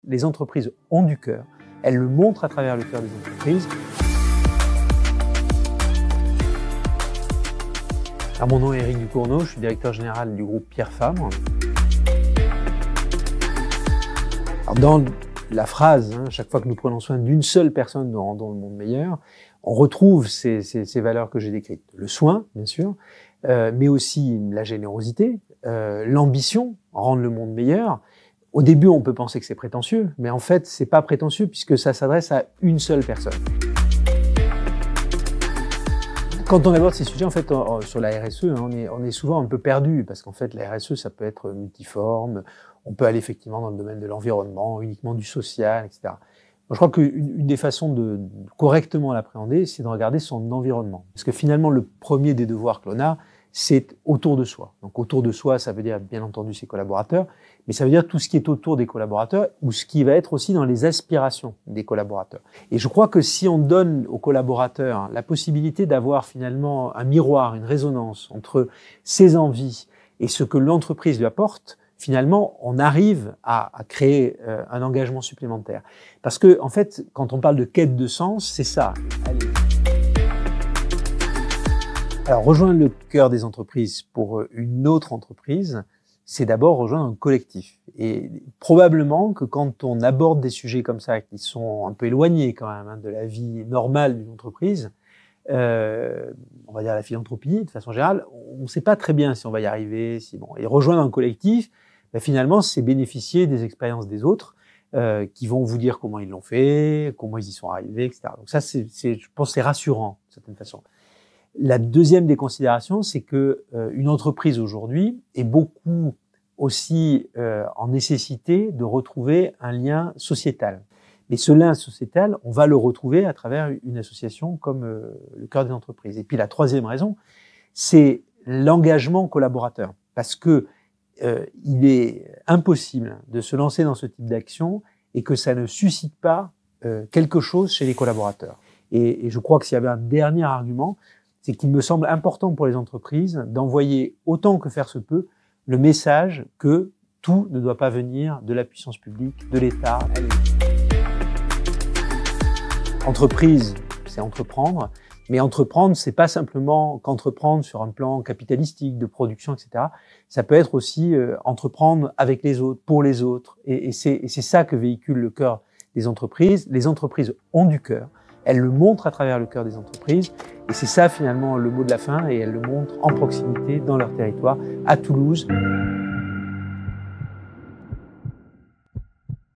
les entreprises ont du cœur. Elles le montrent à travers le cœur des entreprises. Alors, mon nom est Éric Ducournau, je suis directeur général du groupe Pierre Fabre. Alors, dans la phrase, chaque fois que nous prenons soin d'une seule personne, nous rendons le monde meilleur, on retrouve ces valeurs que j'ai décrites. Le soin, bien sûr, mais aussi la générosité, l'ambition, rendre le monde meilleur. Au début, on peut penser que c'est prétentieux, mais en fait, c'est pas prétentieux puisque ça s'adresse à une seule personne. Quand on aborde ces sujets, en fait, sur la RSE, on est souvent un peu perdu parce qu'en fait, la RSE, ça peut être multiforme. On peut aller effectivement dans le domaine de l'environnement, uniquement du social, etc. Moi, je crois qu'une des façons de correctement l'appréhender, c'est de regarder son environnement. Parce que finalement, le premier des devoirs que l'on a, c'est autour de soi. Donc autour de soi, ça veut dire bien entendu ses collaborateurs, mais ça veut dire tout ce qui est autour des collaborateurs ou ce qui va être aussi dans les aspirations des collaborateurs. Et je crois que si on donne aux collaborateurs la possibilité d'avoir finalement un miroir, une résonance entre ses envies et ce que l'entreprise lui apporte, finalement, on arrive à créer un engagement supplémentaire. Parce que, en fait, quand on parle de quête de sens, c'est ça. Allez. Alors, rejoindre le cœur des entreprises pour une autre entreprise, c'est d'abord rejoindre un collectif. Et probablement que quand on aborde des sujets comme ça, qui sont un peu éloignés quand même de la vie normale d'une entreprise, on va dire la philanthropie, de façon générale, on ne sait pas très bien si on va y arriver. Et rejoindre un collectif, finalement, c'est bénéficier des expériences des autres qui vont vous dire comment ils l'ont fait, comment ils y sont arrivés, etc. Donc ça, je pense, c'est rassurant d'une certaine façon. La deuxième des considérations, c'est que une entreprise aujourd'hui est beaucoup aussi en nécessité de retrouver un lien sociétal. Mais ce lien sociétal, on va le retrouver à travers une association comme le cœur des entreprises. Et puis la troisième raison, c'est l'engagement collaborateur. Parce que il est impossible de se lancer dans ce type d'action et que ça ne suscite pas quelque chose chez les collaborateurs. Et je crois que s'il y avait un dernier argument, c'est qu'il me semble important pour les entreprises d'envoyer autant que faire se peut le message que tout ne doit pas venir de la puissance publique, de l'État. Entreprise, c'est entreprendre, mais entreprendre, c'est pas simplement qu'entreprendre sur un plan capitalistique, de production, etc. Ça peut être aussi entreprendre avec les autres, pour les autres, et c'est ça que véhicule le cœur des entreprises. Les entreprises ont du cœur. Elles le montrent à travers le cœur des entreprises. Et c'est ça, finalement, le mot de la fin. Et elles le montrent en proximité, dans leur territoire, à Toulouse.